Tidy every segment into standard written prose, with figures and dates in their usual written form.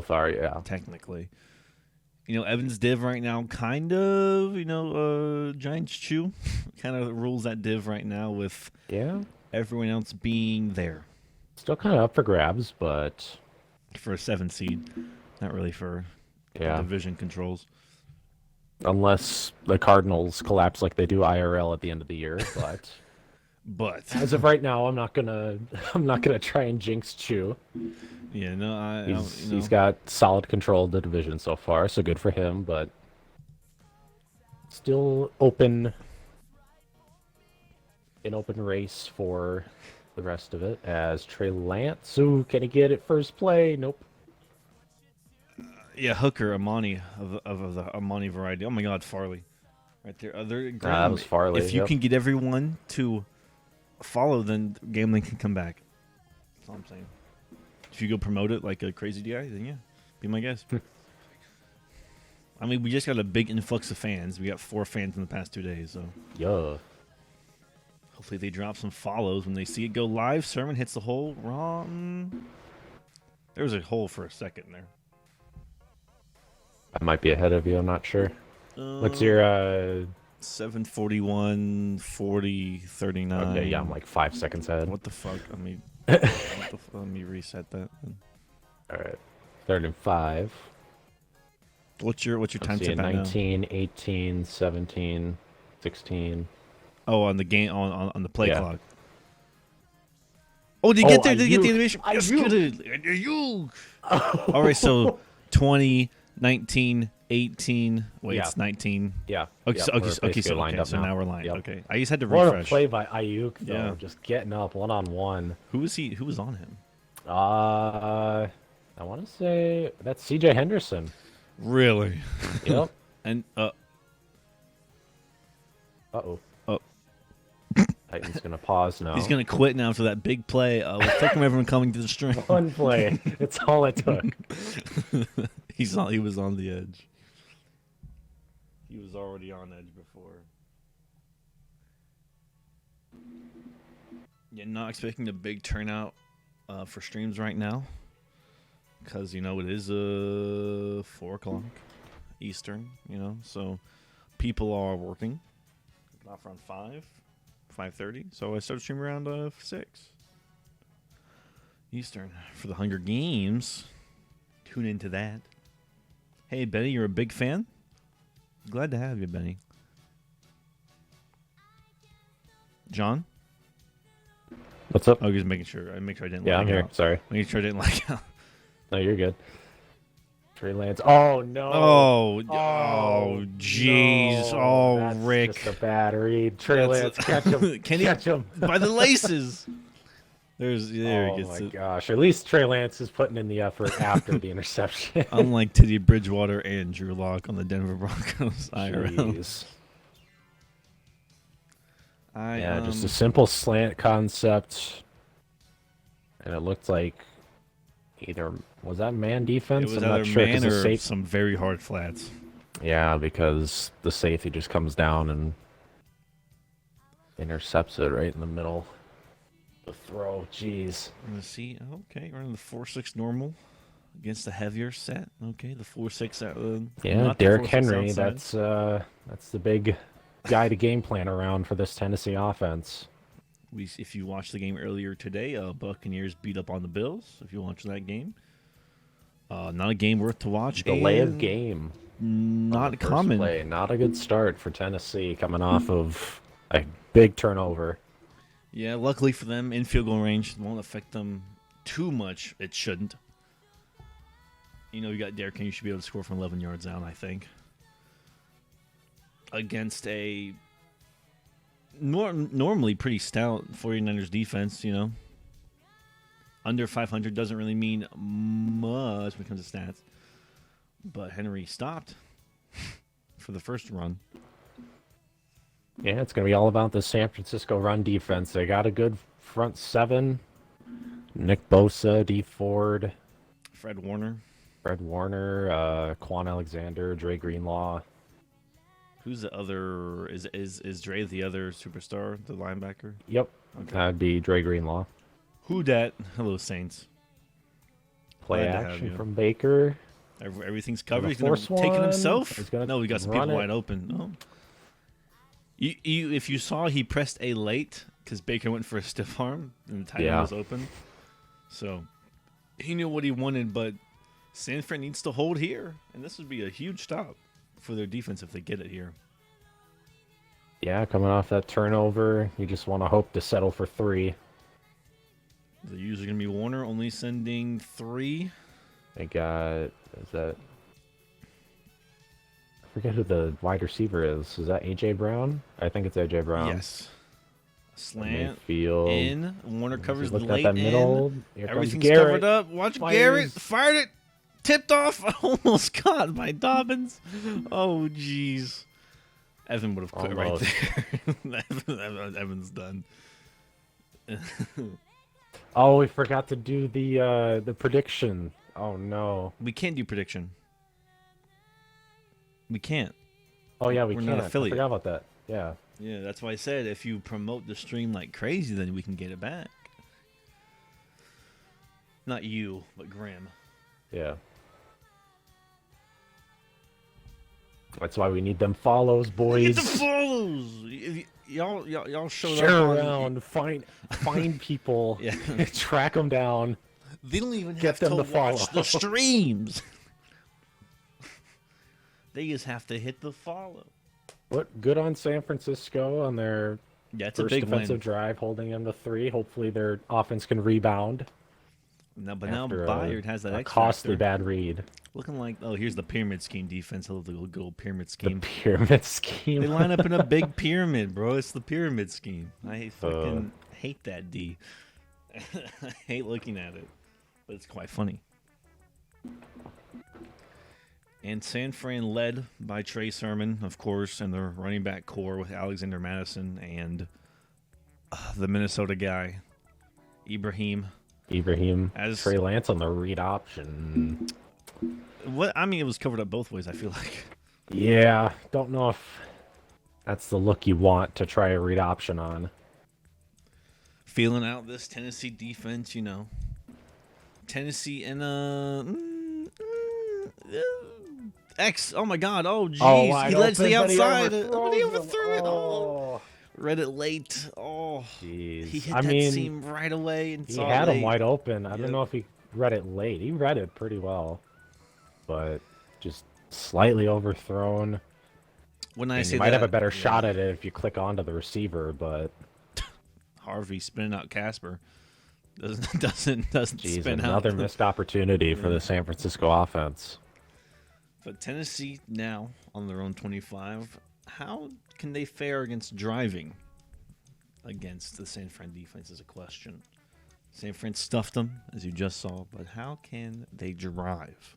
far, yeah. technically. Evans div right now, kind of, Giants Chew kind of rules that div right now with everyone else being there. Still kind of up for grabs, but for a 7 seed, not really for division controls. Unless the Cardinals collapse like they do IRL at the end of the year, but as of right now, I'm not gonna try and jinx Chew. Yeah, no, he's got solid control of the division so far, so good for him. But still an open race for the rest of it. As Trey Lance, can he get it first play? Nope. Yeah, Hooker, Amani of the Amani variety. Oh my God, Farley, right there. That was Farley. If you can get everyone to follow, then gambling can come back. That's all I'm saying. If you go promote it like a crazy DI, then yeah, be my guest. I mean, we just got a big influx of fans. We got 4 fans in the past 2 days, so hopefully they drop some follows when they see it go live. Sermon hits the hole wrong. There was a hole for a second there. I might be ahead of you. I'm not sure. What's your 7:41, 40, 39. Okay, yeah, I'm like 5 seconds ahead. What the fuck? Let me reset that. All right, 3rd and 5. What's your time tip? 19, 18, 17, 16. Oh, on the game on the play clock. Oh, did you get there? Did you get the animation? Yes, good. All right, so 20, 19, 18. Wait, it's 19. Yeah. Okay, lined up so now we're lined. Yep. Okay, I just had to refresh. What a play by Ayuk, though. Just getting up 1-on-1. Who was he? Who was on him? I want to say that's C.J. Henderson. Really? Yep. And Uh-oh. Titan's gonna pause now. He's gonna quit now for that big play. Let's take everyone coming to the string. One play. It's all it took. He was on the edge. He was already on edge before. Yeah, not expecting a big turnout for streams right now, because it is 4:00 Eastern. So people are working. Not around 5:30. So I started streaming around 6 Eastern for the Hunger Games. Tune into that. Hey, Benny, you're a big fan? Glad to have you, Benny. John? What's up? Oh, just making sure. I didn't. Yeah, I'm here. Sorry. Making sure I didn't lag out. No, you're good. Trey Lance. Oh no. Oh, jeez. No. Oh, That's Rick. Just a bad read. Trey Lance, catch him. Catch him by the laces. There he gets my it. gosh. At least Trey Lance is putting in the effort after the interception. Unlike Teddy Bridgewater and Drew Lock on the Denver Broncos IRL. Jeez. Just a simple slant concept. And it looked like was that man defense? It was I'm either not sure, man or some very hard flats. Yeah, because the safety just comes down and intercepts it right in the middle. The throw, jeez. Let's see. Okay, we're in the 4-6 normal against the heavier set. Okay, the 4-6. Derrick Henry. That's the big guy to game plan around for this Tennessee offense. If you watched the game earlier today, Buccaneers beat up on the Bills. If you watched that game, not a game worth to watch. Delay of game. Not common. Play. Not a good start for Tennessee coming off of a big turnover. Yeah, luckily for them, in field goal range won't affect them too much. It shouldn't. You got Derrick Henry, you should be able to score from 11 yards out, I think. Against a normally pretty stout 49ers defense, Under 500 doesn't really mean much when it comes to stats. But Henry stopped for the first run. Yeah, it's going to be all about the San Francisco run defense. They got a good front seven. Nick Bosa, D. Ford. Fred Warner, Quan Alexander, Dre Greenlaw. Who's the other? Is Dre the other superstar, the linebacker? Yep. Okay. That'd be Dre Greenlaw. Who dat? Hello, Saints. Play Glad to have action you. from Baker. Everything's covered. He's the going force to take it one. himself. He's gonna No, we got some run people it. wide open. No. If you saw, he pressed A late because Baker went for a stiff arm and the tight end was open. So he knew what he wanted, but San Fran needs to hold here, and this would be a huge stop for their defense if they get it here. Yeah, coming off that turnover, you just want to hope to settle for 3. The user going to be Warner, only sending 3. They got, is that, I forget who the wide receiver is. Is that A.J. Brown? I think it's A.J. Brown. Yes. Slant Field. in. Warner covers the Looked late at that middle. end. Here comes Everything's Garrett. covered up. Watch Fires. Garrett. Fired it. Tipped off. Almost caught by Dobbins. Oh, jeez. Evan would have quit Almost. right there. Evan's done. Oh, we forgot to do the prediction. Oh no. We can't do prediction. We can't. Oh yeah, we We're can't. not affiliate. I forgot about that. Yeah. Yeah, that's why I said if you promote the stream like crazy, then we can get it back. Not you, but Graham. Yeah. That's why we need them follows, boys. Get the follows. Y'all showed Share up on- around, find people, Yeah. track them down. They don't even Get have them to to follow. watch the streams. They just have to hit the follow. What good on San Francisco on their Yeah, it's a first big defensive win. drive, holding them to 3. Hopefully their offense can rebound. Now, but now after Bayard has that a X costly factor. bad read. Looking like, oh, here's the pyramid scheme defense. I love the good old pyramid The scheme. pyramid scheme. They line up in a big pyramid, bro. It's the pyramid scheme. I fucking hate that D. I hate looking at it, but it's quite funny. And San Fran led by Trey Sermon, of course, and their running back core with Alexander Madison and the Minnesota guy, Ibrahim. As Trey Lance on the read option. What I mean, it was covered up both ways, I feel like. Yeah, don't know if that's the look you want to try a read option on. Feeling out this Tennessee defense, you know. Tennessee and X. Oh my God. Oh jeez. He led to the outside. But he overthrew it. Oh. Read it late. Oh. Jeez. He hit that seam right away and he saw had it him wide open. I Yep. don't know if he read it late. He read it pretty well, but just slightly overthrown. When I And say you might have that, a better shot at it if you click onto the receiver, but Harvey spinning out Casper doesn't geez, spin another out. missed opportunity for the San Francisco offense. But Tennessee now on their own 25. How can they fare against driving against the San Fran defense is a question. San Fran stuffed them, as you just saw, but how can they drive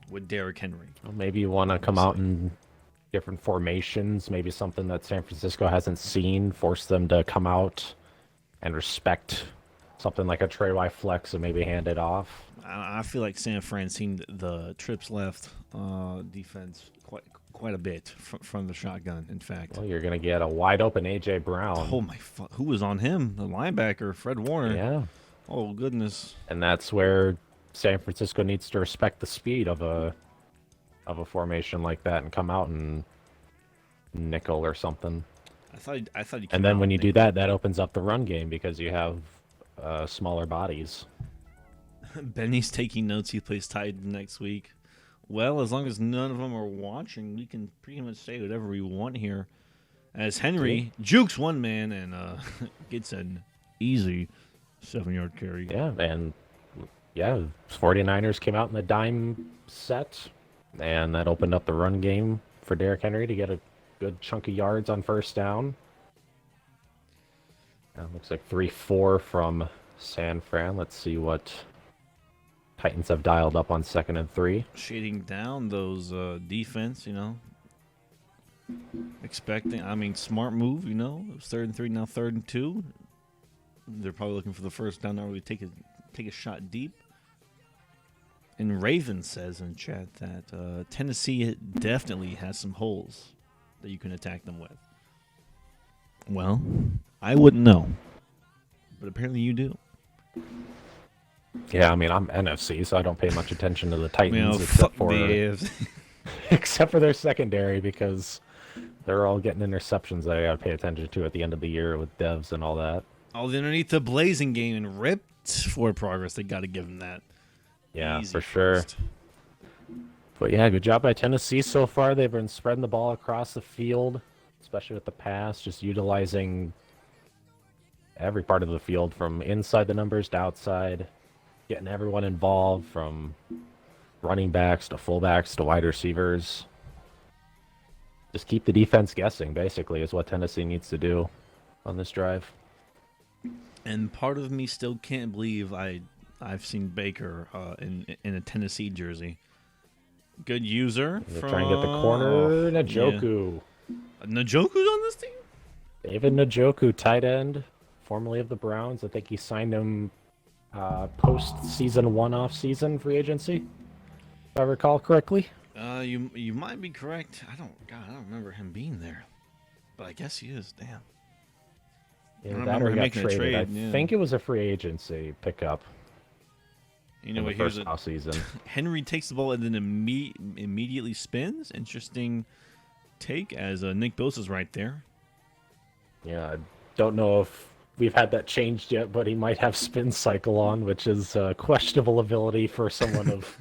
with Derrick Henry? Well, maybe you want to come out in different formations, maybe something that San Francisco hasn't seen, force them to come out and respect something like a Trey Y flex and maybe hand it off. I feel like San Fran seen the trips left defense quite a bit from the shotgun, in fact. Well, you're going to get a wide open A.J. Brown. Oh, my fuck. Who was on him? The linebacker, Fred Warner. Yeah. Oh, goodness. And that's where San Francisco needs to respect the speed of a formation like that and come out and nickel or something. I thought he came And then out when you and do that, that opens up the run game because you have smaller bodies. Benny's taking notes. He plays tight end next week. Well, as long as none of them are watching, we can pretty much say whatever we want here. As Henry jukes one man and gets an easy 7-yard carry. Yeah, and 49ers came out in the dime set, and that opened up the run game for Derrick Henry to get a good chunk of yards on first down. Looks like 3-4 from San Fran. Let's see what Titans have dialed up on 2nd and 3. Shading down those defense, expecting. I mean, smart move, It was 3rd and 3, now 3rd and 2. They're probably looking for the first down. Now we take a shot deep. And Raven says in chat that Tennessee definitely has some holes that you can attack them with. Well, I wouldn't know, but apparently you do. Yeah, I mean, I'm NFC, so I don't pay much attention to the You know, Titans fuck except for the AFC. except for their secondary because they're all getting interceptions that I gotta pay attention to at the end of the year with devs and all that. All underneath the blazing game and ripped forward progress. They got to give them that. Yeah, Easy for sure. first. But yeah, good job by Tennessee so far. They've been spreading the ball across the field, especially with the pass, just utilizing every part of the field from inside the numbers to outside, getting everyone involved from running backs to fullbacks to wide receivers. Just keep the defense guessing, basically, is what Tennessee needs to do on this drive. And part of me still can't believe I've seen Baker in a Tennessee jersey. Good user. They're trying to get the corner. Njoku. Yeah. Njoku's on this team? David Njoku, tight end, formerly of the Browns. I think he signed him post-season one-off season free agency, if I recall correctly. You might be correct. I don't remember him being there, but I guess he is. Damn. Yeah, I don't that remember or him got making a traded. trade, I yeah. think it was a free agency pickup You know in what? the Here's first a off season. Henry takes the ball and then immediately spins. Interesting take as Nick Bosa's right there. Yeah, I don't know if we've had that changed yet, but he might have spin cycle on, which is a questionable ability for someone of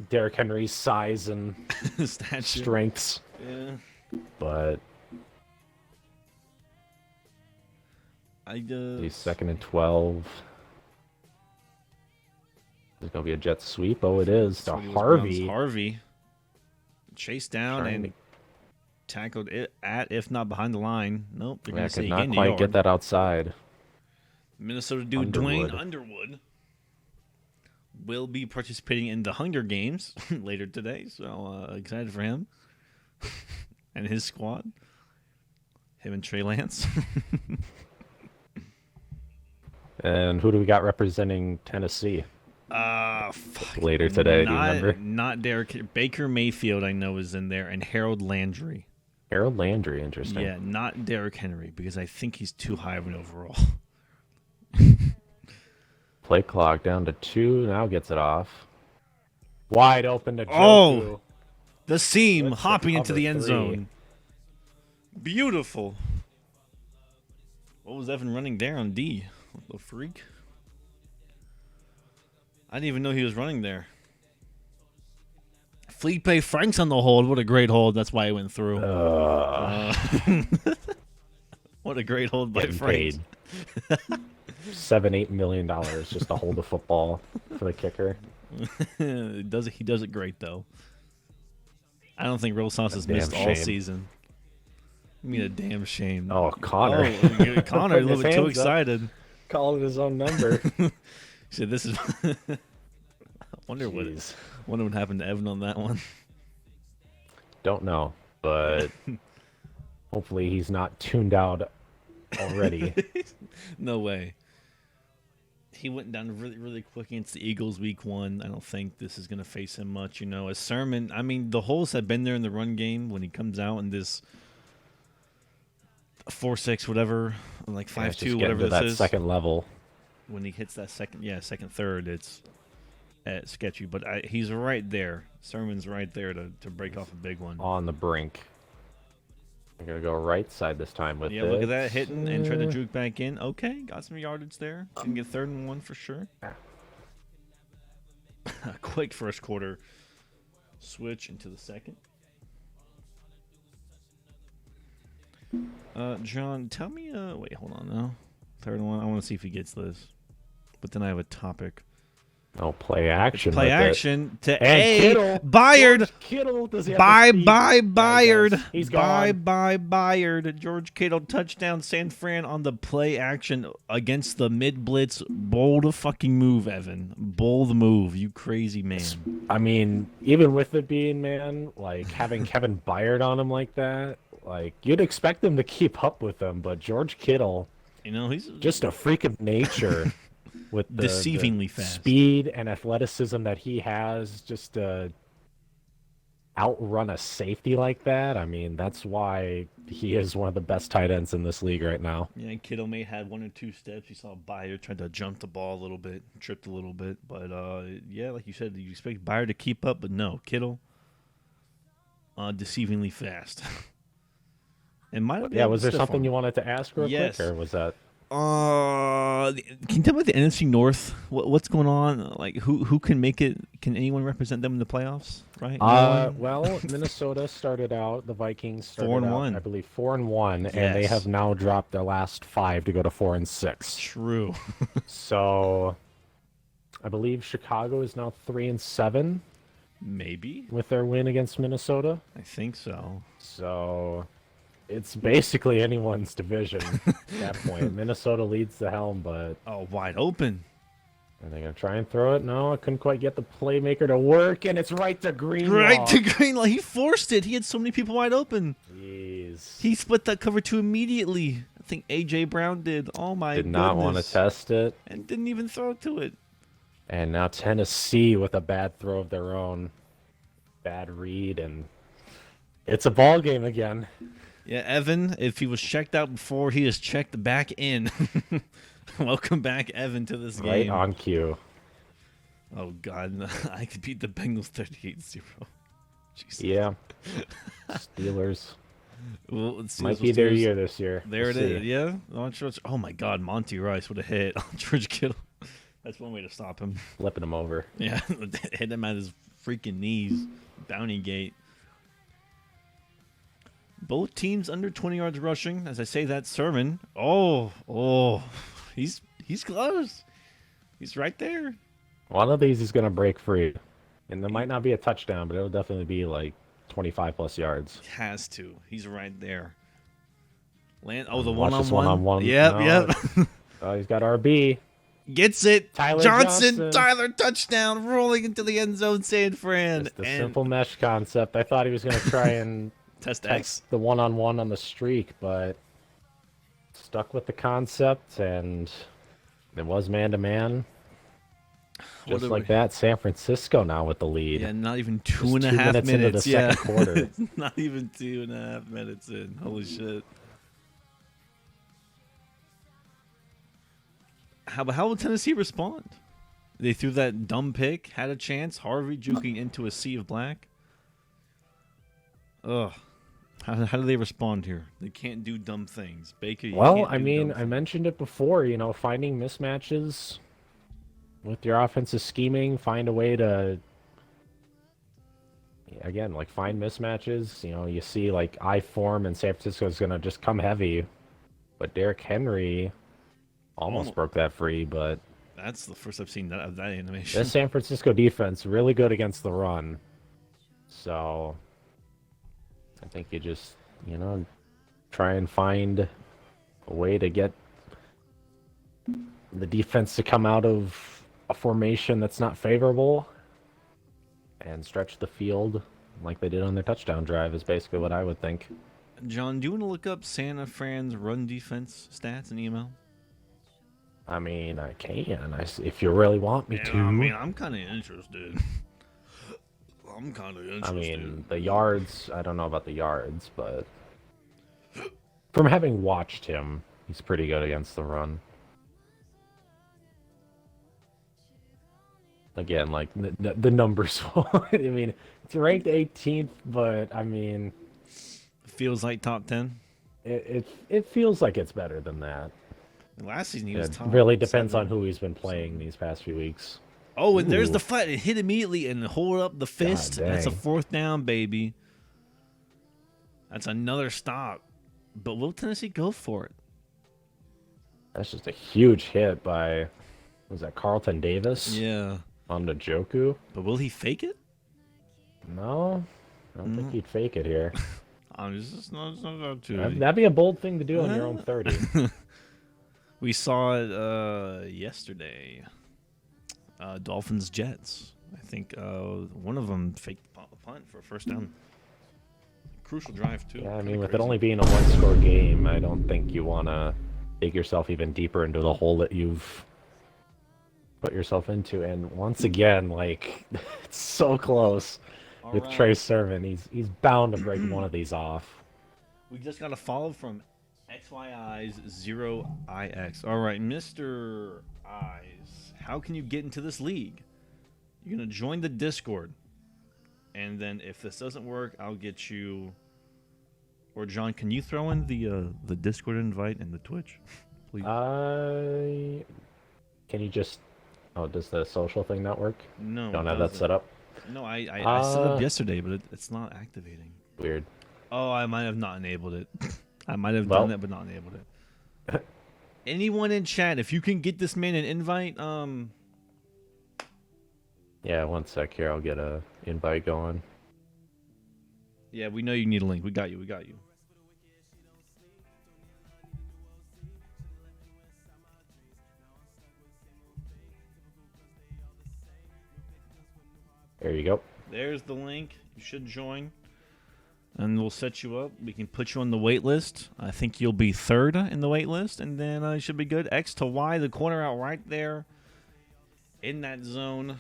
Derrick Henry's size and Statue. strengths. Yeah. But He's he's 2nd and 12. There's going to be a jet sweep. Oh, it is to Harvey. Harvey chased down Trying and to- tackled it at, if not behind the line. Nope, they're Yeah, going to say could he not gained a quite yard. get that outside. Minnesota dude Dwayne Underwood will be participating in the Hunger Games later today, so excited for him and his squad. Him and Trey Lance. And who do we got representing Tennessee later today? Do you remember? Not Derek. Baker Mayfield, I know, is in there, and Harold Landry. Harold Landry, interesting. Yeah, not Derrick Henry, because I think he's too high of an overall. Play clock down to 2. Now gets it off. Wide open to Joku. Oh! The seam That's the hopping into cover the end 3. zone. Beautiful. What was Evan running there on D? What the freak? I didn't even know he was running there. Felipe Franks on the hold. What a great hold. That's why he went through. What a great hold by Getting Franks. paid $7-8 million just to hold the football for the kicker. He does it great though. I don't think Real Sauce has Damn missed all shame. season. I mean, a damn shame. Oh, Connor. Oh, Connor, a little bit too excited. Calling his own number. He said, "This is." I wonder Jeez. what happened to Evan on that one. Don't know, but hopefully he's not tuned out already. No way. He went down really, really quick against the Eagles week 1. I don't think this is going to face him much. You know, as Sermon, I mean, the holes have been there in the run game when he comes out in this 4-6, whatever, like 5-2, whatever this that is. second level. When he hits that second, third, it's sketchy. But he's right there. Sermon's right there to break off a big one. On the brink. I'm going to go right side this time with Yeah, it. look at that, hitting and try to juke back in. Okay, got some yardage there. Can get 3rd and 1 for sure. A quick first quarter switch into the second. John, tell me, wait, hold on now. 3rd and 1, I want to see if he gets this. But then I have a topic. Oh, play action. Play with action it. to And A. Kittle. Bayard. George Kittle. Does he have Bye, the speed? bye, Yeah, he Bayard. does. He's gone. Bye, Bayard. George Kittle touchdown. San Fran on the play action against the mid blitz. Bold fucking move, Evan. Bold move. You crazy man. I mean, even with it being, man, like having Kevin Byard on him like that, like you'd expect them to keep up with him, but George Kittle, You know, he's just a freak of nature with the Deceivingly fast. speed and athleticism that he has. Just I outrun a safety like that, I mean, that's why he is one of the best tight ends in this league right now. Yeah, Kittle may had 1 or 2 steps. You saw Bayer tried to jump the ball a little bit, tripped a little bit, but yeah, like you said, you expect Bayer to keep up, but no, Kittle, deceivingly fast. And might have been Yeah, able was to there stiff something arm. you wanted to ask real Yes. quick, or was that? Can you tell me about the NFC North? What's going on? Like, who can make it? Can anyone represent them in the playoffs? Right? No one? Well, Minnesota started out. The Vikings started 4-1. out, I believe, 4-1, and they Yes. have now dropped their last 5 to go to 4-6. True. So, I believe Chicago is now 3-7 Maybe. with their win against Minnesota. I think so. So, it's basically anyone's division at that point. Minnesota leads the helm, but Oh, wide open. are they going to try and throw it? No, I couldn't quite get the playmaker to work, and it's right to Greenlaw. Right to Greenlaw. He forced it. He had so many people wide open. Jeez. He split that cover 2 immediately. I think A.J. Brown did. Oh, my Did goodness. not want to test it. And didn't even throw to it. And now Tennessee with a bad throw of their own. Bad read, and it's a ball game again. Yeah, Evan, if he was checked out before, he is checked back in. Welcome back, Evan, to this Right game. on cue. Oh, God. I could beat the Bengals 38-0. Jesus. Yeah. Steelers. Well, let's see Might those be their Steelers. year this year. There We'll it is. see. Yeah. On George. Oh, my God. Monty Rice would have hit on George Kittle. That's one way to stop him. Flipping them over. Yeah. Hit him at his freaking knees. Bounty gate. Both teams under 20 yards rushing. As I say that, Sermon. Oh. He's close. He's right there. One of these is going to break free. And there might not be a touchdown, but it'll definitely be like 25 plus yards. Has to. He's right there. The Watch this one-on-one. one-on-one. Yep. No. Oh, he's got RB. Gets it. Tyler Johnson. Johnson. Tyler touchdown. Rolling into the end zone, San Fran. Just the And simple mesh concept. I thought he was going to try and test X. test the one-on-one on the streak, but stuck with the concept, and it was man-to-man. Just like that, San Francisco now with the lead. Yeah, not even Just 2.5 minutes into minutes. the Yeah. second quarter. Not even 2.5 minutes in. Holy shit. How will Tennessee respond? They threw that dumb pick, had a chance. Harvey juking into a sea of black. Ugh. How do they respond here? They can't do dumb things. Baker, you Well, can't I do mean, dumb I mentioned it before, finding mismatches with your offensive scheming, find a way to, again, like find mismatches. You see like I form and San Francisco is going to just come heavy, but Derrick Henry almost broke that free, but That's the first I've seen of that animation. this San Francisco defense really good against the run. So I think you just, try and find a way to get the defense to come out of a formation that's not favorable and stretch the field like they did on their touchdown drive is basically what I would think. John, do you want to look up Santa Fran's run defense stats in EML? I mean, I can, if you really want me to. I mean, I'm kind of interested. I mean, the yards, I don't know about the yards, but from having watched him, he's pretty good against the run. Again, like, the numbers, I mean, it's ranked 18th, but, I mean... Feels like top 10? It feels like it's better than that. Last season he was It top really depends 7. on who he's been playing these past few weeks. Oh, and there's Ooh. the fight. It hit immediately and hold up the fist. God That's a dang. 4th down, baby. That's another stop. But will Tennessee go for it? That's just a huge hit by, was that Carlton Davis? Yeah. On the Joku? But will he fake it? No, I don't think he'd fake it here. It's not about to. That'd be a bold thing to do on your own 30. We saw it yesterday. Dolphins Jets. I think one of them faked a punt for a first down. Crucial drive too. Yeah, I Kinda mean, with it crazy. only being a one-score game, I don't think you want to dig yourself even deeper into the hole that you've put yourself into. And once again, like, it's so close. All with right. Trey Sermon. He's bound to break one of these off. We just got a follow from XYI's0IX. All right, Mr. Eyes, how can you get into this league? You're going to join the Discord. And then if this doesn't work, I'll get you... Or, John, can you throw in the Discord invite and the Twitch, please? Can you just... Oh, does the social thing not work? No. Don't have that set up? No, I set up yesterday, but it's not activating. Weird. Oh, I might have not enabled it. I might have done it, but not enabled it. Anyone in chat, if you can get this man an invite, Yeah, one sec here. I'll get a invite going. yeah, we know you need a link. We got you. There you go. There's the link. You should join. And we'll set you up. We can put you on the wait list. I think you'll be third in the wait list, and then you should be good. X to Y, the corner out right there in that zone.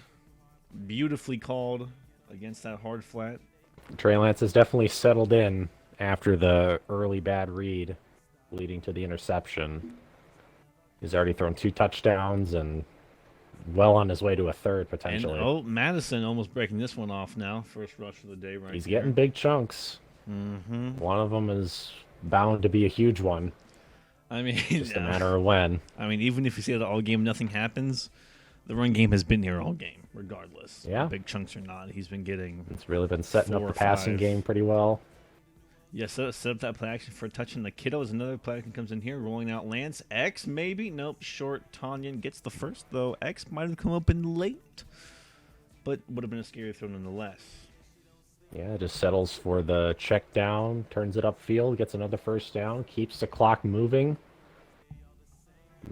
Beautifully called against that hard flat. Trey Lance has definitely settled in after the early bad read leading to the interception. He's already thrown 2 touchdowns and well on his way to a third potentially. And, Madison almost breaking this one off now. First rush of the day right He's here. getting big chunks. Mm-hmm. One of them is bound to be a huge one. I mean, Just a matter of when. I mean, even if you see that all game nothing happens, the run game has been here all game, regardless. Yeah. Big chunks or not, he's been getting. It's really been setting 4 up or the passing 5. game pretty well. Yeah, set up that play action for touching the kiddo. As another play action comes in here, rolling out Lance. X maybe. Nope, short. Tanyan gets the first, though. X might have come up in late, but would have been a scary throw nonetheless. Yeah, just settles for the check down, turns it upfield, gets another first down, keeps the clock moving.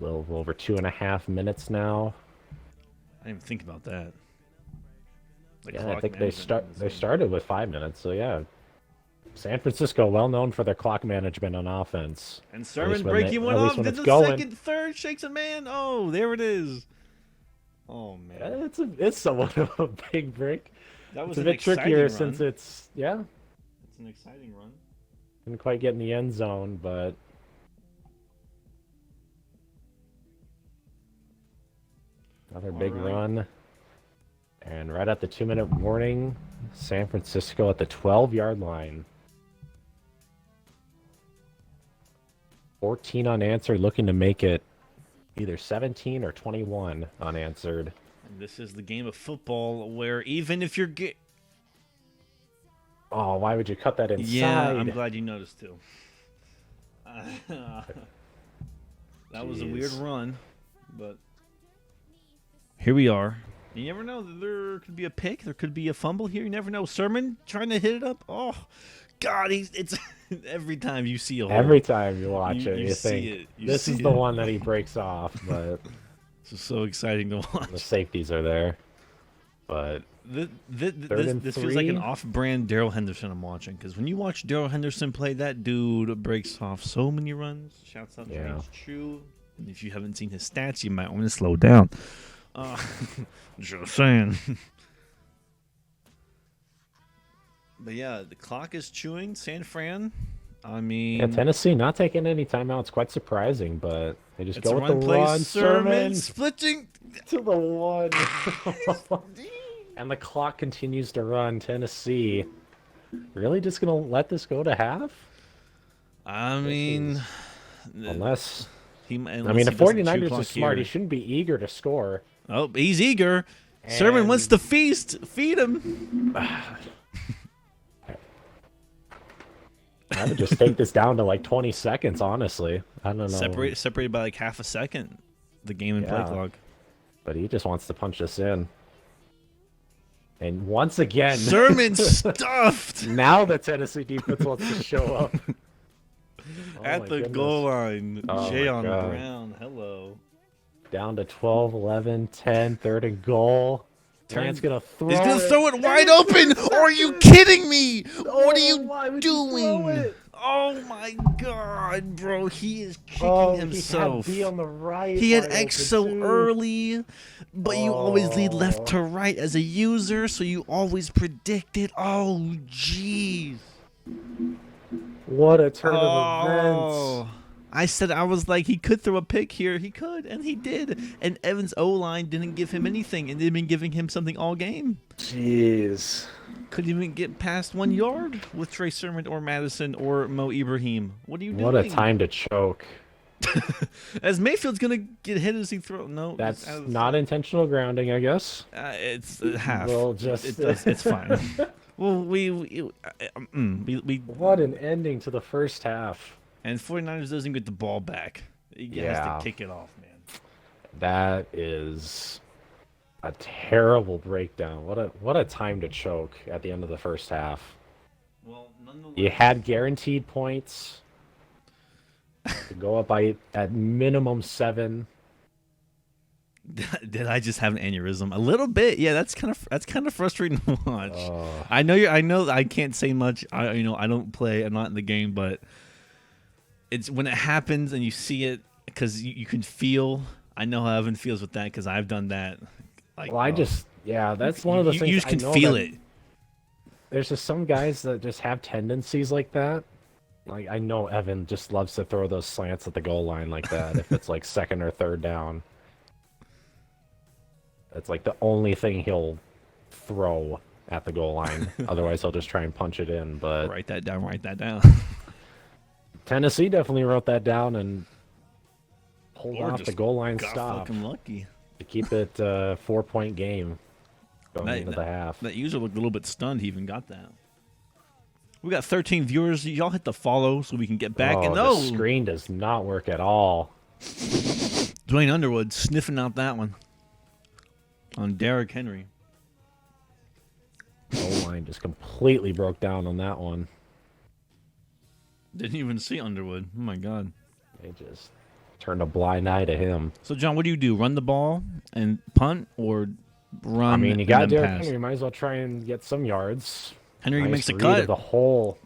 A little over 2.5 minutes now. I didn't even think about that. The Yeah, I clock think they management is insane. started with 5 minutes, so yeah. San Francisco, well known for their clock management on offense. And least Sermon when breaking they- one at least off. when Did it's the going. second, third, shakes a man. Oh, there it is. Oh man, It's somewhat of a big break. that It's was a an bit exciting trickier run. since it's It's an exciting run. didn't quite get in the end zone, but another big All right. run. And right at the 2-minute warning, San Francisco at the 12-yard line. 14 unanswered, looking to make it either 17 or 21 unanswered. And this is the game of football where even if you're Oh, why would you cut that inside? yeah, I'm glad you noticed too. That was a weird Jeez. run, but here we are. You never know. There could be a pick. There could be a fumble here. You never know. Sermon trying to hit it up. Oh, God, it's every time you see a hole. Every time you watch it, you see think, it. You this see is the it. one that he breaks off, but This is so exciting to watch. the safeties are there. But This and feels like an 3. off-brand Daryl Henderson I'm watching, because when you watch Daryl Henderson play, that dude breaks off so many runs. Shouts out to Yeah. True. And if you haven't seen his stats, you might want to slow down. Just saying. But yeah, the clock is chewing. San Fran. I mean, yeah, Tennessee not taking any timeouts, quite surprising, but they just it's go a with run the play. run. Sermon splitting. To the 1. And the clock continues to run. Tennessee really just going to let this go to half? I mean, Unless, the the 49ers are smart. He shouldn't be eager to score. Oh, he's eager. Sermon wants And- to feast. Feed him. I would just take this down to like 20 seconds, honestly. I don't know. Separated by like half a second. The game and play Yeah. clock. But he just wants to punch this in. And once again, Sermon stuffed now the Tennessee defense wants to show up. Oh at my the goodness. goal line. Oh Jay my on God. Brown. Hello. Down to 12, 11, 10, third and goal. Lance gonna throw He's gonna it. throw it wide open. Are you kidding me? Oh, What are why you would you throw doing? it? Oh my God, bro! He is kicking Oh, himself. he had B on the right. He had wide X open, so too. early, but you always lead left Oh. to right as a user, so you always predict it. Oh, jeez. What a turn of Oh. events. I said I was like, he could throw a pick here. He could, and he did. And Evans' O-line didn't give him anything, and they've been giving him something all game. Jeez. Couldn't even get past 1 yard with Trey Sermon or Madison or Mo Ibrahim. What are you What doing? a time to choke. As Mayfield's gonna get hit as he throws. No, That's it's out of not intentional grounding, I guess. it's half. We'll just- It's fine. Well, we What an ending to the first half. and 49ers doesn't get the ball back. He has Yeah. to kick it off, man. That is a terrible breakdown. What a time to choke at the end of the first half. Well, nonetheless, You had guaranteed points to go up by at minimum 7. Did I just have an aneurysm? A little bit, yeah. That's kind of frustrating to watch. Oh. I know I can't say much. I don't play. I'm not in the game, but it's when it happens and you see it because you can feel. I know how Evan feels with that because I've done that. Like, Well, that's one of the things you just I can know feel that it. There's just some guys that just have tendencies like that. Like, I know Evan just loves to throw those slants at the goal line like that if it's like second or third down. That's like the only thing he'll throw at the goal line. Otherwise, he'll just try and punch it in. But Write that down. Write that down. Tennessee definitely wrote that down and pulled Or off the just goal line Got stop fucking lucky. to keep it a 4-point game going into the half. That user looked a little bit stunned. He even got that. We got 13 viewers. Y'all hit the follow so we can get back. And the screen does not work at all. Dwayne Underwood sniffing out that one on Derrick Henry. O-line just completely broke down on that one. Didn't even see Underwood. Oh my God. They just turned a blind eye to him. So John, what do? Run the ball and punt, or run? I mean, you and got then Derrick pass? Henry. You might as well try and get some yards. Henry Nice makes a read cut, of the hole.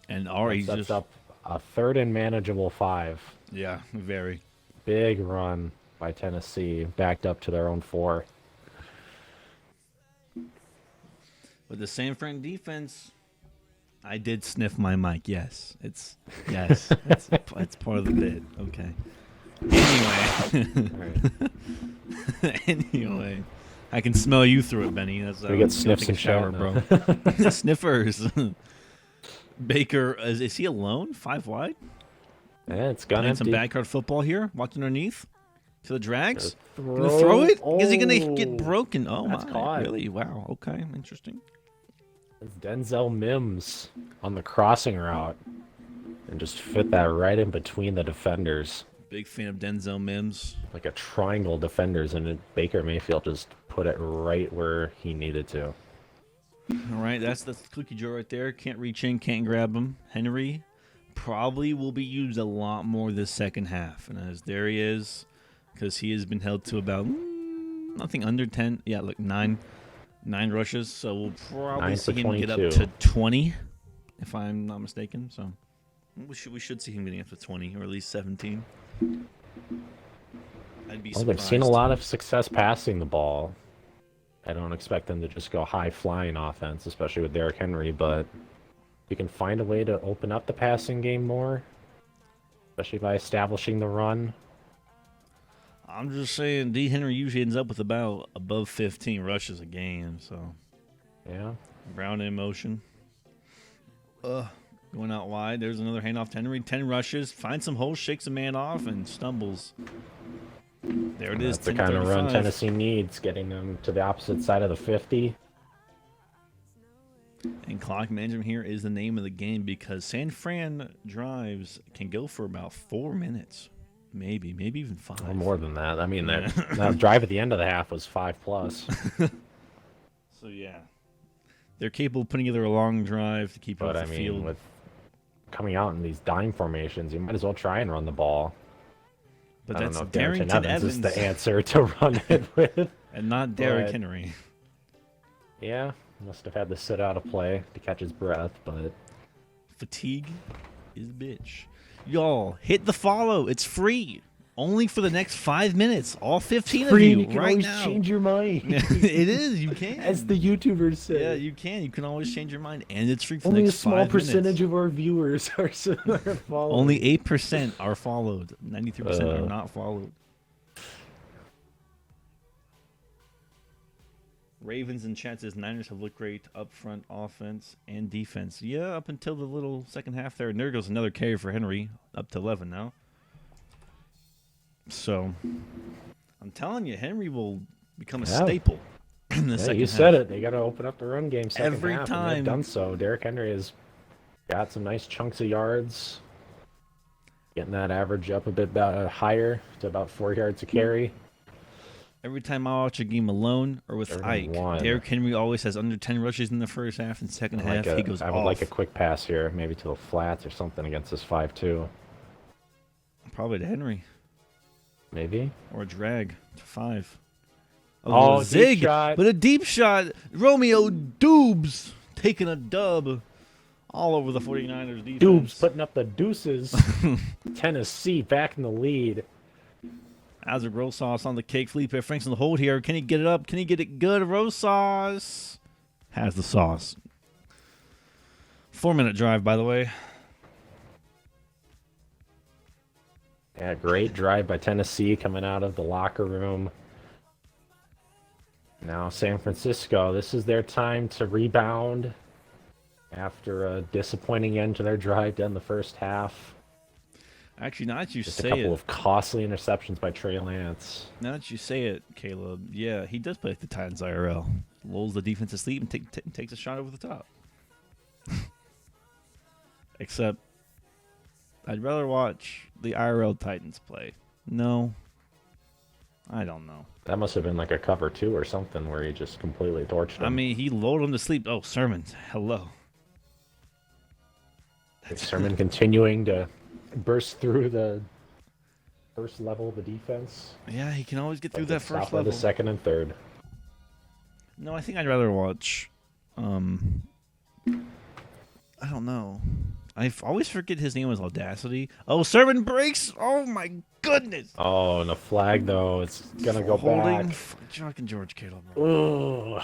and Ari Sets just up a 3rd and manageable 5. yeah, very. Big run by Tennessee, backed up to their own 4. With the San Fran defense, I did sniff my mic. Yes, it's part of the bit. Okay. Anyway, anyway, I can smell you through it, Benny. That's We get sniffs sniffs and shower, shower, bro. Sniffers. Baker, is he alone? 5 wide. Yeah, it's gone Playing some empty. backyard football here. Watching underneath to the drags. Throw. Gonna throw it? Is he gonna Oh, get broken? Oh that's my! caught. Really? Wow. Okay. Interesting. It's Denzel Mims on the crossing route and just fit that right in between the defenders. Big fan of Denzel Mims. Like a triangle defenders, and Baker Mayfield just put it right where he needed to. All right, that's the cookie jar right there. Can't reach in, can't grab him. Henry probably will be used a lot more this second half. And as there he is, because he has been held to about nothing under 10. Yeah, look, 9 rushes. So we'll probably 9 see for him get up 22. to 20, if I'm not mistaken. So we should see him getting up to 20 or at least 17. I'd be Well, surprised. they've seen a lot of success passing the ball. I don't expect them to just go high-flying offense, especially with Derrick Henry, but you can find a way to open up the passing game more, especially by establishing the run. I'm just saying, D. Henry usually ends up with about above 15 rushes a game. So Yeah. Brown in motion. Going out wide. There's another handoff to Henry. 10 rushes. Finds some holes, shakes a man off, and stumbles. There it is. That's the kind of run 10:35. Tennessee needs, getting them to the opposite side of the 50. And clock management here is the name of the game because San Fran drives can go for about 4 minutes. Maybe even 5. Or more than that. I mean, Yeah. that drive at the end of the half was 5+. So, yeah. They're capable of putting together a long drive to keep But, up I the mean, field. with coming out in these dime formations, you might as well try and run the ball. But I don't that's know if Darrington Darrington Evans is the Evans answer to run it with. and not Derrick but- Henry. Yeah, must have had to sit out of play to catch his breath, but Fatigue. is bitch. Y'all, hit the follow. It's free. Only for the next 5 minutes. All 15 of Free, you you can right always now. change your mind. It is. You can. As the YouTubers say. Yeah, you can. You can always change your mind, and it's free for Only the a next small 5 percentage minutes. of our viewers are following. Only 8% are followed. 93% are not followed. Ravens and chat says Niners have looked great up front, offense and defense. Yeah, up until the little second half there. And there goes another carry for Henry, up to 11 now. So, I'm telling you, Henry will become a staple in the second you half. said it. They got to open up the run game second Every half, time. and they've done so. Derrick Henry has got some nice chunks of yards, getting that average up a bit higher to about 4 yards a carry. Every time I watch a game alone or with Ike, Derrick Henry always has under 10 rushes in the first half and second half. He goes I would like a quick pass here, maybe to the flats or something against this 5-2. Probably to Henry. Maybe. Or a drag to 5. Oh, a zig, deep shot. But a deep shot. Romeo Dubes taking a dub all over the 49ers defense. Dubes putting up the deuces. Tennessee back in the lead. Azar Rosas on the cake. Felipe Franks on the hold here. Can he get it up? Can he get it good? Rosas has the sauce. 4-minute drive, by the way. Yeah, great drive by Tennessee coming out of the locker room. Now San Francisco, this is their time to rebound after a disappointing end to their drive down the first half. Actually, now that you Just say a couple it, of costly interceptions by Trey Lance. now that you say it, Caleb, yeah, he does play like the Titans IRL. Lulls the defense asleep and takes a shot over the top. Except, I'd rather watch the IRL Titans play. No, I don't know. That must have been like a cover 2 or something where he just completely torched him. I mean, he lulled him to sleep. Oh, Sermon, hello. Sermon continuing to burst through the first level of the defense. Yeah, he can always get through But that stop first by level. the second and third. No, I think I'd rather watch. I don't know. I always forget his name was Audacity. Oh, Sermon breaks. Oh my goodness. Oh, and a flag though. It's gonna go Holding. back. Fucking George Kittle, bro. Ooh.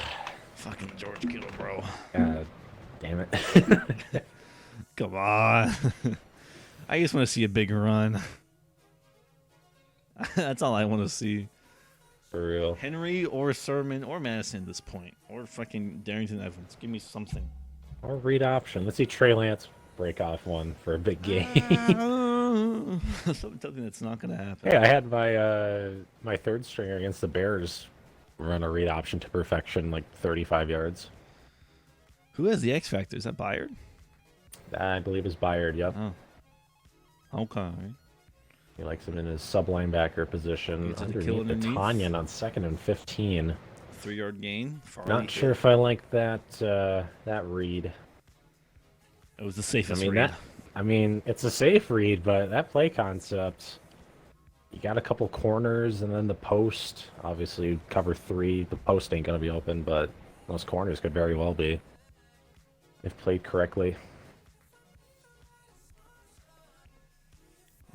Fucking George Kittle, bro. God damn it. Come on. I just want to see a big run. That's all I want to see. For real. Henry or Sermon or Madison at this point. Or fucking Darrington Evans. Give me something. Or read option. Let's see Trey Lance break off one for a big game. Something that's not going to happen. Hey, I had my third stringer against the Bears run a read option to perfection, like 35 yards. Who has the X Factor? Is that Byard? I believe is Byard, yep. Oh. Okay. He likes him in his sub-linebacker position Gets it to kill underneath the underneath. Tanyan on 2nd and 15. 3-yard gain. Not sure if I like that that read. It was the safest read. I mean, it's a safe read, but that play concept, you got a couple corners and then the post. Obviously, cover 3, the post ain't going to be open, but those corners could very well be if played correctly.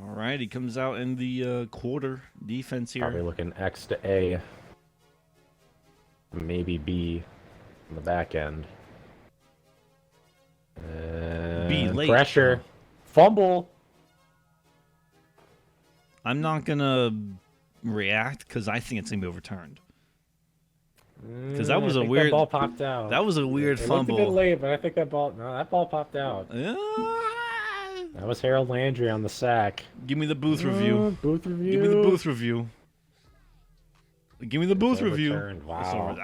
All right, he comes out in the quarter defense here. Probably looking X to A, maybe B on the back end. B late. Pressure. Fumble. I'm not going to react because I think it's going to be overturned. Because that was I a think weird that ball popped out. That was a weird it fumble. Looked a bit late, but I think that ball popped out. That was Harold Landry on the sack. Give me the booth review. Booth review. Give me the booth review. Give me the booth review. Wow.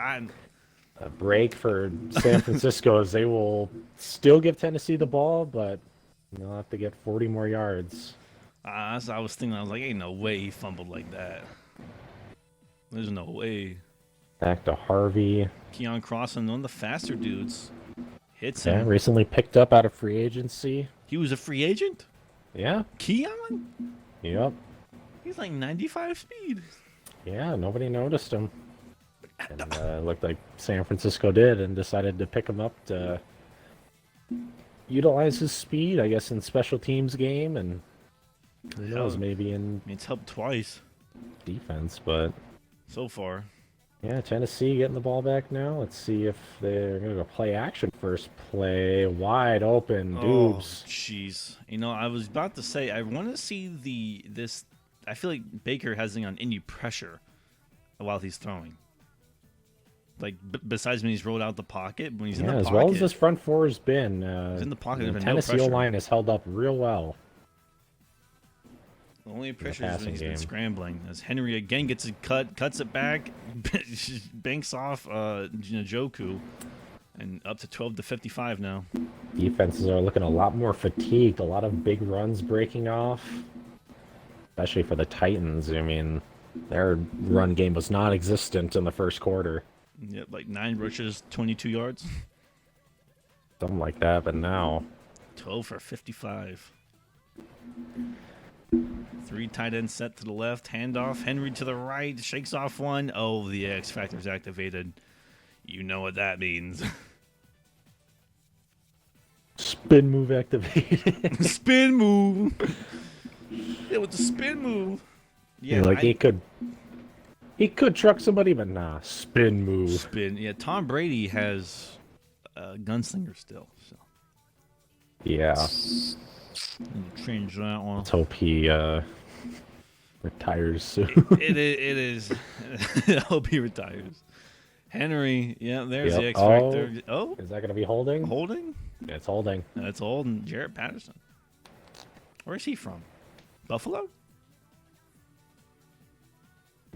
A break for San Francisco as they will still give Tennessee the ball, but they'll have to get 40 more yards. I was thinking, I was like, ain't no way he fumbled like that. There's no way. Back to Harvey. Keon Crossan, one of the faster dudes, hits Yeah, him. recently picked up out of free agency. He was a free agent? Yeah. Keon? Yep. He's like 95 speed. Yeah, nobody noticed him. And it looked like San Francisco did and decided to pick him up to utilize his speed, I guess, in special teams game, and who knows, Hell, maybe in I mean, it's helped twice defense. But so far. yeah, Tennessee getting the ball back now. Let's see if they're going to go play action first. Play wide open, Oh, Dubes. jeez. You know, I was about to say I want to see this. I feel like Baker hasn't on any pressure while he's throwing. Like besides when he's rolled out the pocket, when he's in Yeah, the as pocket, well as this front four has been, he's in the pocket. the There's been no Tennessee pressure. O-line has held up real well. The only pressure is when passing he's been game. scrambling. As Henry again gets a cut, cuts it back, banks off Njoku, and up to 12-55 now. Defenses are looking a lot more fatigued. A lot of big runs breaking off, especially for the Titans. I mean, their run game was non-existent in the first quarter. Yeah, like 9 rushes, 22 yards. Something like that, but now 12 for 55. 3 tight ends set to the left, handoff. Henry to the right, shakes off one. Oh, the X Factor's activated. You know what that means. spin move activated. Spin move. Yeah, with the spin move. Yeah, Like he could truck somebody, but nah, spin move. spin. Yeah, Tom Brady has a gunslinger still. So Yeah, change that one. let's hope he retires soon. It is. I hope he retires. Henry, yeah, there's Yep. the X Factor. Oh, Is that gonna be holding? holding? Yeah, it's holding. That's old. And Jarrett Patterson. Where is he from? Buffalo?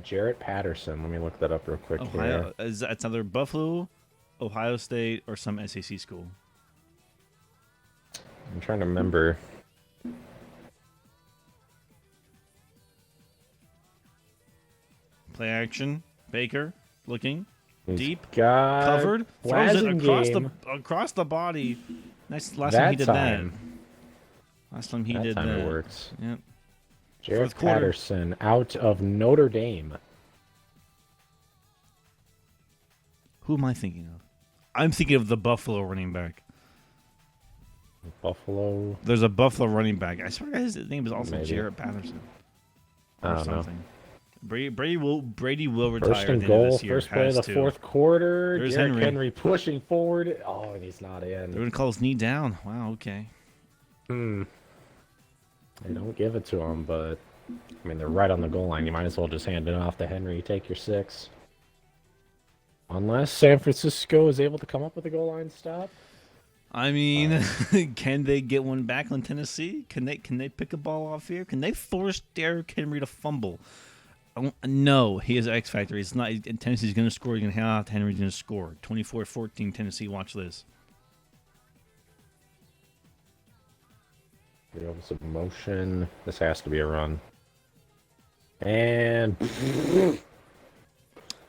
Jarrett Patterson. Let me look that up real quick Ohio. It's either Buffalo, Ohio State, or some SEC school. I'm trying to remember. Play action. Baker looking He's deep, got covered, throws it Blasingame. across the body. Nice. Last That time he did time. that. Last time he That did time that. it works. Yep. Jarrett Fourth quarter. Patterson out of Notre Dame. Who am I thinking of? I'm thinking of the Buffalo running back. Buffalo. There's a Buffalo running back. I swear his name is also Maybe. Jarrett Patterson. I Or don't know. something. Brady will retire First at and the end of goal, this year. first play of Has the to. fourth quarter. There's Derrick Henry. Henry pushing forward. Oh, and he's not They're in. gonna call his knee down. Wow. Okay. They don't give it to him, but I mean they're right on the goal line. You might as well just hand it off to Henry. Take your 6. Unless San Francisco is able to come up with a goal line stop. I mean, can they get one back on Tennessee? Can they pick a ball off here? Can they force Derrick Henry to fumble? No, he is X Factor. It's not. Tennessee's going to score. You're going to have Henry's going to score. 24-14 Tennessee. Watch this. Some motion. This has to be a run. And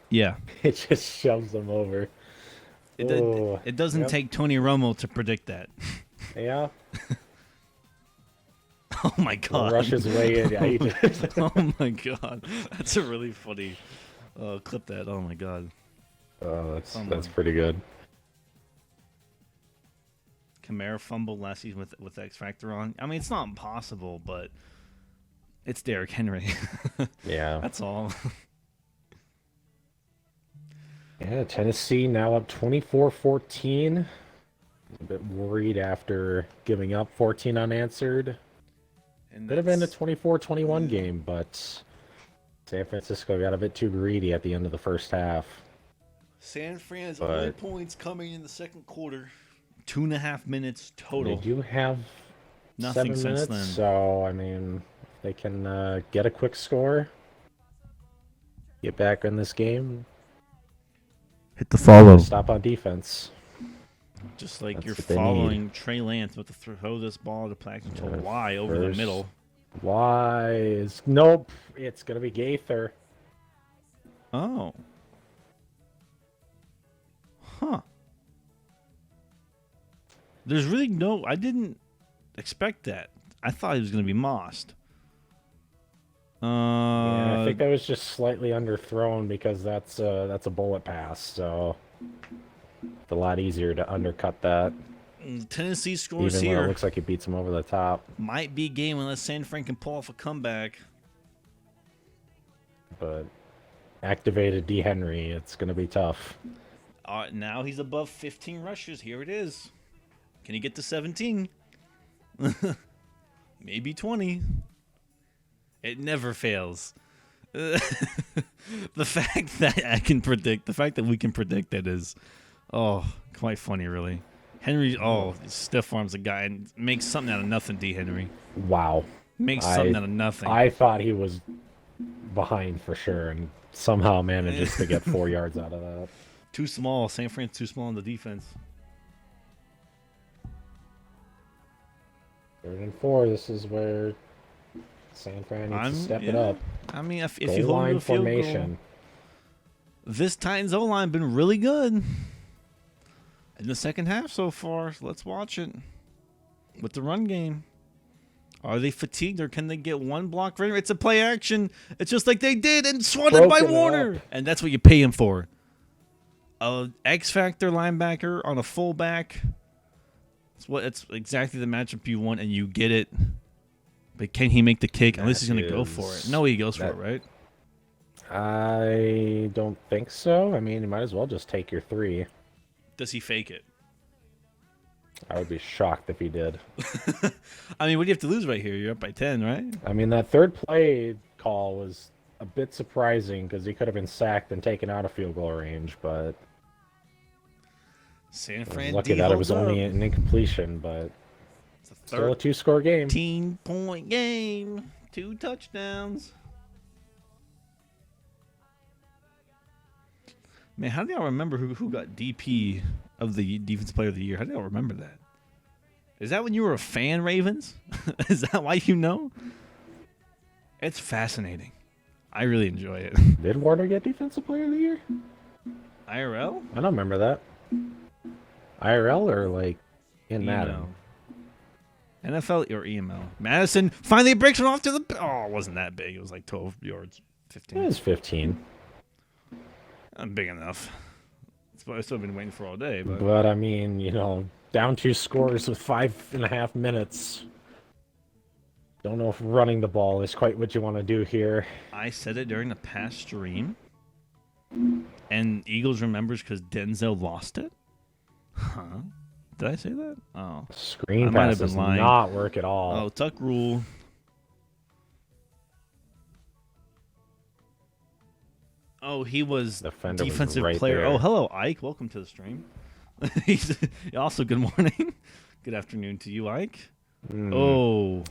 Yeah. it just shoves them over. It doesn't Yep. take Tony Romo to predict that. Yeah. Oh my god. Rushes way in. Yeah, he just, Oh my god. That's a really funny clip that. Oh my god. that's pretty good. Kamara fumbled last season with X Factor on. I mean, it's not impossible, but it's Derrick Henry. Yeah. That's all. Yeah, Tennessee now up 24-14. A bit worried after giving up 14 unanswered. And Could have been a that's- 24-21 game, but San Francisco got a bit too greedy at the end of the first half. San Fran's But- only points coming in the second quarter. 2.5 minutes total. They do have Nothing 7 since minutes, then. so I mean, if they can get a quick score, get back in this game, Hit the follow. stop on defense. Just like That's you're what they following Trey Lance with the throw this ball to play action to Yeah, Y over the first. middle. Why is nope? It's gonna be Gaither. Oh. Huh. There's really no. I didn't expect that. I thought he was going to be mossed. Yeah, I think that was just slightly underthrown because that's a bullet pass, so it's a lot easier to undercut that. Tennessee scores Even though here. it looks like he beats him over the top. Might be game unless San Fran can pull off a comeback. But activated D. Henry, it's going to be tough. Now he's above 15 rushes. Here it is. Can he get to 17? Maybe 20. It never fails. The fact that we can predict it is, quite funny, really. Henry, stiff arms a guy and makes something out of nothing, D. Henry. Wow. Makes something out of nothing. I thought he was behind for sure and somehow manages to get 4 yards out of that. Too small. San Fran's too small on the defense. 3rd and 4. This is where San Fran needs to step it up. I mean, if you Goal hold line to a field formation. goal, this Titans O-line been really good in the second half so far. So let's watch it with the run game. Are they fatigued or can they get one block right? It's a play action. It's just like they did and swatted by Warner. And that's what you pay him for. A X-Factor linebacker on a fullback. It's exactly the matchup you want, and you get it. But can he make the kick? At least he's going to go for it. No, he goes for it, right? I don't think so. I mean, you might as well just take your 3. Does he fake it? I would be shocked if he did. I mean, what do you have to lose right here? You're up by 10, right? I mean, that third play call was a bit surprising because he could have been sacked and taken out of field goal range, but San Fran lucky that it was only an incompletion, but it's still a 2-score game. 13-point game. 2 touchdowns. Man, how do y'all remember who got DP of the Defensive Player of the Year? How do y'all remember that? Is that when you were a fan, Ravens? Is that why you know? It's fascinating. I really enjoy it. Did Warner get Defensive Player of the Year? IRL? I don't remember that. IRL or like in Madden? NFL or EML. Madison finally breaks one off to the... Oh, it wasn't that big. It was like 12 yards. 15. It was 15. Big enough. That's what I've still been waiting for all day. But I mean, down 2 scores with 5.5 minutes. Don't know if running the ball is quite what you want to do here. I said it during the past stream. And Eagles remembers because Denzel lost it? Huh? Did I say that? Oh. Screen pass does not work at all. Oh, tuck rule. Oh, he was defensive player. There. Oh, hello, Ike. Welcome to the stream. He's also good morning. Good afternoon to you, Ike. Oh.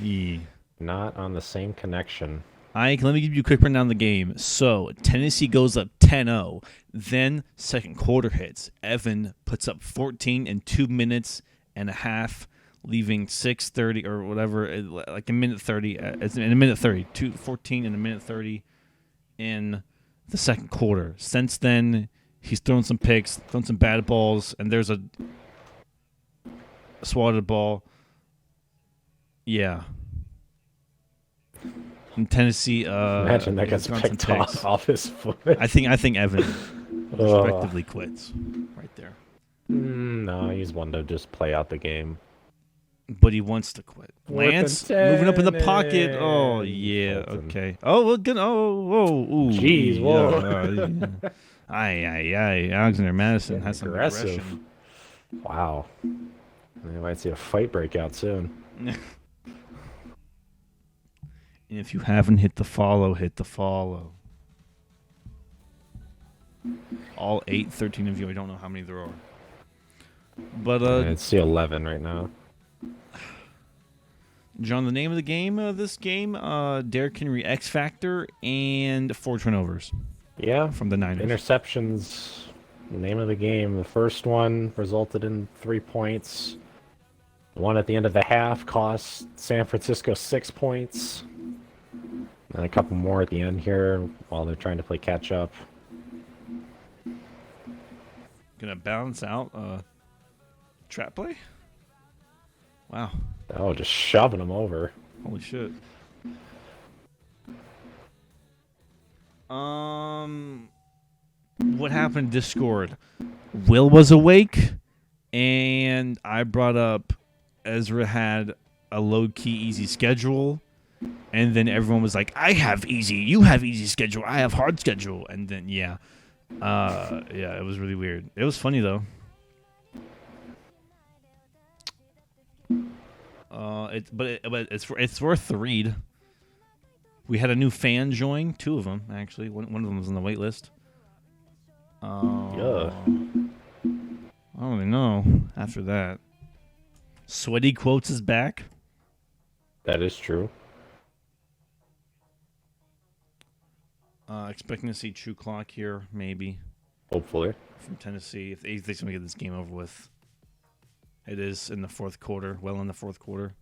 Yeah. Not on the same connection. Ike, let me give you a quick rundown of the game. So, Tennessee goes up 10-0. Then, second quarter hits. Evan puts up 14 in 2 minutes and a half, leaving 6:30 or whatever, like a minute 30. In a minute 30. 14 in a minute 30 in the second quarter. Since then, he's thrown some picks, thrown some bad balls, and there's a swatted ball. Yeah. In Tennessee, imagine that gets picked off his foot. I think Evan respectively quits right there. No, he's one to just play out the game. But he wants to quit. Lance moving up in the pocket. Oh yeah, okay. Oh, well, good. Ooh. Jeez, whoa. Yeah. Aye. Alexander Madison has some aggression. Wow. We might see a fight break out soon. And if you haven't hit the follow, hit the follow. All 13 of you. I don't know how many there are. But it's the 11 right now. John, the name of the game, this game, Derrick Henry X Factor and 4 turnovers. Yeah. From the Niners. Interceptions, the name of the game. The first one resulted in 3 points. The one at the end of the half cost San Francisco 6 points. And a couple more at the end here while they're trying to play catch up. Gonna balance out trap play? Wow. Oh, just shoving him over. Holy shit. What happened? Discord. Will was awake, And I brought up Ezra had a low-key easy schedule. And then everyone was like, I have easy. You have easy schedule. I have hard schedule. And then, yeah, it was really weird. It was funny, though. But it's worth the read. We had a new fan join. 2 of them, actually. One of them was on the wait list. Yeah. I don't really know after that. Sweaty Quotes is back. That is true. Expecting to see True Clock here, maybe. Hopefully. From Tennessee. If he's going to get this game over with. It is in the 4th quarter. Well in the 4th quarter.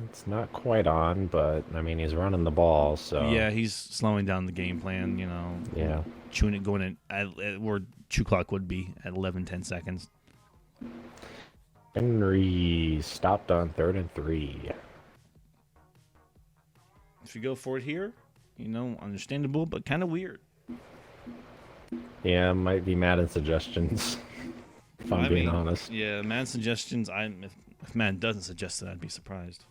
It's not quite on, but, I mean, he's running the ball, so... Yeah, he's slowing down the game plan, you know. Yeah. Chewing it, going at where True Clock would be at 11-10 seconds. Henry stopped on 3rd and 3. If you go for it here, you know, understandable, but kind of weird. Yeah, might be Madden suggestions, if I'm being honest. Yeah, Madden suggestions, if Madden doesn't suggest it, I'd be surprised.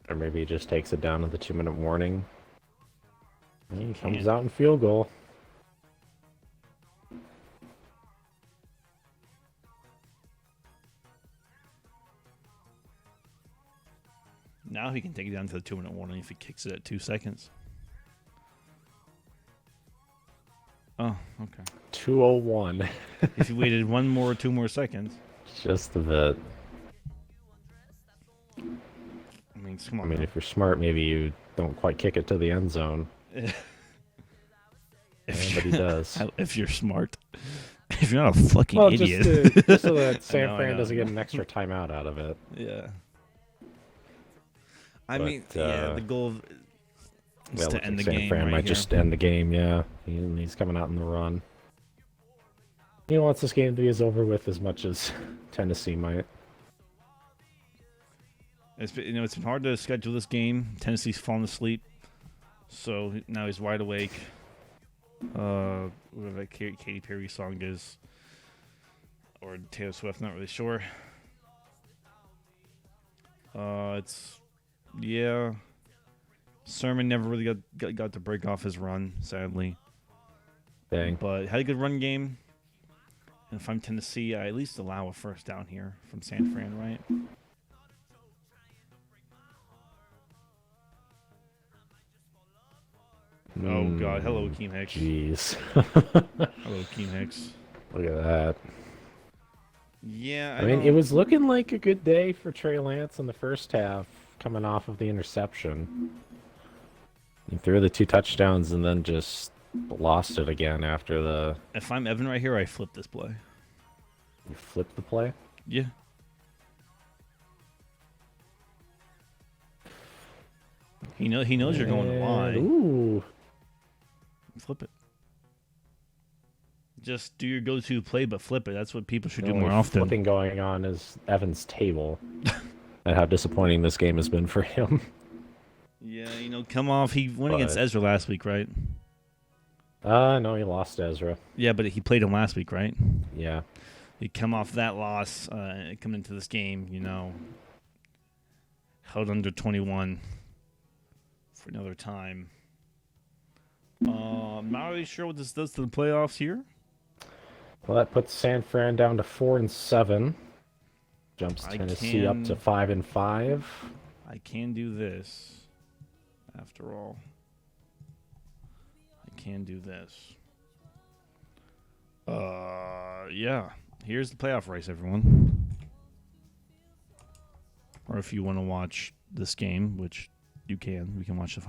Or maybe he just takes it down at the 2-minute warning. And he comes out in field goal. Now he can take it down to the 2-minute warning if he kicks it at 2 seconds. Oh, okay. 2:01. If he waited 2 more seconds. Just a bit. I mean, come on. I mean, if you're smart, maybe you don't quite kick it to the end zone. But he does. If you're smart. If you're not a fucking idiot. Just so that San Fran doesn't get an extra timeout out of it. Yeah. I mean, the goal is to end the game. San Fran might just end the game, yeah. He's coming out in the run. He wants this game to be over with as much as Tennessee might. It's been hard to schedule this game. Tennessee's fallen asleep, so now he's wide awake. Whatever that Katy Perry song is, or Taylor Swift, not really sure. Sermon never really got to break off his run, sadly. Dang. But had a good run game. And if I'm Tennessee, I at least allow a first down here from San Fran, right? Oh, God. Hello, Akeem Hicks. Jeez. Hello, Akeem Hicks. Look at that. Yeah, I mean, it was looking like a good day for Trey Lance in the first half, coming off of the interception. He threw the 2 touchdowns and then just lost it again after the... If I'm Evan right here, I flip this play. You flipped the play? Yeah. He knows you're going to lie. Ooh. Flip it. Just do your go-to play, but flip it. That's what people should do The more only often. Flipping going on is Evan's table. And how disappointing this game has been for him. Yeah, come off. He went against Ezra last week, right? No, he lost Ezra. Yeah, but he played him last week, right? Yeah. He come off that loss, coming into this game, held under 21 for another time. I'm not really sure what this does to the playoffs here. Well, that puts San Fran down to 4-7. Jumps Tennessee up to 5-5. I can do this. After all, I can do this. Yeah. Here's the playoff race, everyone. Or if you want to watch this game, which you can, we can watch the